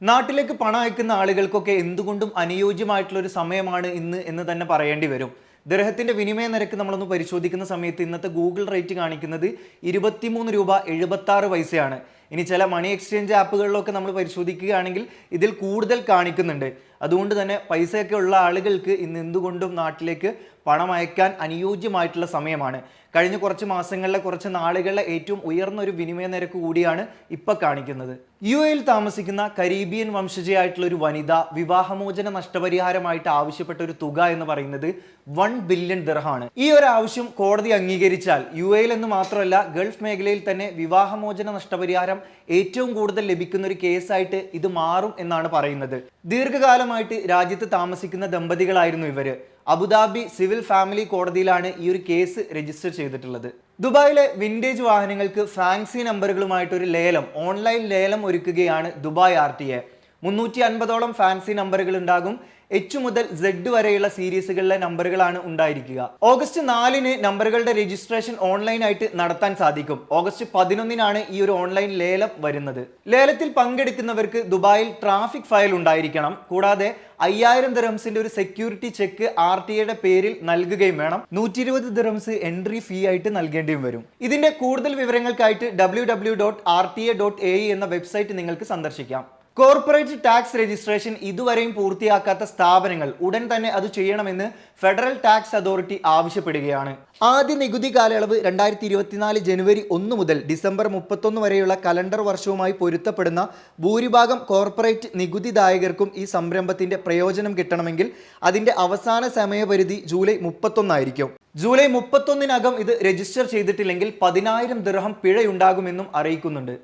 നാട്ടിലേക്ക് പണം അയക്കുന്ന ആളുകൾക്കൊക്കെ എന്തുകൊണ്ടും അനുയോജ്യമായിട്ടുള്ള ഒരു സമയമാണ് ഇന്ന് എന്ന് തന്നെ പറയേണ്ടി വരും. ദിർഹത്തിന്റെ വിനിമയ നിരക്ക് നമ്മളൊന്ന് പരിശോധിക്കുന്ന സമയത്ത് ഇന്നത്തെ ഗൂഗിൾ റേറ്റ് കാണിക്കുന്നത് 23 രൂപ 76 പൈസയാണ്. ഇനി ചില മണി എക്സ്ചേഞ്ച് ആപ്പുകളിലൊക്കെ നമ്മൾ പരിശോധിക്കുകയാണെങ്കിൽ ഇതിൽ കൂടുതൽ കാണിക്കുന്നുണ്ട്. അതുകൊണ്ട് തന്നെ പൈസയൊക്കെ ഉള്ള ആളുകൾക്ക് ഇന്ന് എന്തുകൊണ്ടും നാട്ടിലേക്ക് പണം അയക്കാൻ അനുയോജ്യമായിട്ടുള്ള സമയമാണ്. കഴിഞ്ഞ കുറച്ച് മാസങ്ങളിലെ കുറച്ച് നാളുകളിലെ ഏറ്റവും ഉയർന്ന ഒരു വിനിമയ നിരക്ക് കൂടിയാണ് ഇപ്പോൾ കാണിക്കുന്നത്. യുഎഇയിൽ താമസിക്കുന്ന കരീബിയൻ വംശജയായിട്ടുള്ള ഒരു വനിത വിവാഹമോചന നഷ്ടപരിഹാരമായിട്ട് ആവശ്യപ്പെട്ട ഒരു തുക എന്ന് പറയുന്നത് 1 ബില്യൺ ദിർഹമാണ്. ഈ ഒരു ആവശ്യം കോടതി അംഗീകരിച്ചാൽ യുഎഇയിൽ എന്ന് മാത്രമല്ല ഗൾഫ് മേഖലയിൽ തന്നെ വിവാഹമോചന നഷ്ടപരിഹാരം ഏറ്റവും കൂടുതൽ ലഭിക്കുന്ന ഒരു കേസായിട്ട് ഇത് മാറും എന്നാണ് പറയുന്നത്. ദീർഘകാലമായിട്ട് രാജ്യത്ത് താമസിക്കുന്ന ദമ്പതികളായിരുന്നു ഇവര്. അബുദാബി സിവിൽ ഫാമിലി കോടതിയിലാണ് ഈ ഒരു കേസ് രജിസ്റ്റർ ചെയ്തിട്ടുള്ളത്. ദുബായിലെ വിന്റേജ് വാഹനങ്ങൾക്ക് ഫാൻസി നമ്പറുകളുമായിട്ട് ഒരു ലേലം, ഓൺലൈൻ ലേലം ഒരുക്കുകയാണ് ദുബായ് RTA. 350ഓളം ഫാൻസി നമ്പറുകൾ ഉണ്ടാകും. H മുതൽ Z വരെയുള്ള സീരീസുകളിലെ നമ്പറുകളാണ് ഉണ്ടായിരിക്കുക. ഓഗസ്റ്റ് 4-ന് നമ്പറുകളുടെ രജിസ്ട്രേഷൻ ഓൺലൈനായിട്ട് നടത്താൻ സാധിക്കും. ഓഗസ്റ്റ് 11-നാണ് ഈ ഒരു ഓൺലൈൻ ലേലം വരുന്നത്. ലേലത്തിൽ പങ്കെടുക്കുന്നവർക്ക് ദുബായിൽ ട്രാഫിക് ഫയൽ ഉണ്ടായിരിക്കണം. കൂടാതെ 5000 ദിർഹംസിന്റെ ഒരു സെക്യൂരിറ്റി ചെക്ക് RTA പേരിൽ നൽകുകയും വേണം. 120 ദിർഹംസ് എൻട്രി ഫീ ആയിട്ട് നൽകേണ്ടിയും വരും. ഇതിന്റെ കൂടുതൽ വിവരങ്ങൾക്കായിട്ട് www.rta.ae എന്ന വെബ്സൈറ്റ് നിങ്ങൾക്ക് സന്ദർശിക്കാം. കോർപ്പറേറ്റ് ടാക്സ് രജിസ്ട്രേഷൻ ഇതുവരെയും പൂർത്തിയാക്കാത്ത സ്ഥാപനങ്ങൾ ഉടൻ തന്നെ അത് ചെയ്യണമെന്ന് ഫെഡറൽ ടാക്സ് അതോറിറ്റി ആവശ്യപ്പെടുകയാണ്. ആദ്യ നികുതി കാലയളവ് 2024 ജനുവരി 1 മുതൽ ഡിസംബർ 31 വരെയുള്ള കലണ്ടർ വർഷവുമായി പൊരുത്തപ്പെടുന്ന ഭൂരിഭാഗം കോർപ്പറേറ്റ് നികുതിദായകർക്കും ഈ സംരംഭത്തിന്റെ പ്രയോജനം കിട്ടണമെങ്കിൽ അതിന്റെ അവസാന സമയപരിധി ജൂലൈ 31 ആയിരിക്കും. ജൂലൈ 31-നകം ഇത് രജിസ്റ്റർ ചെയ്തിട്ടില്ലെങ്കിൽ 10,000 ദിർഹം പിഴയുണ്ടാകുമെന്നും അറിയിക്കുന്നുണ്ട്.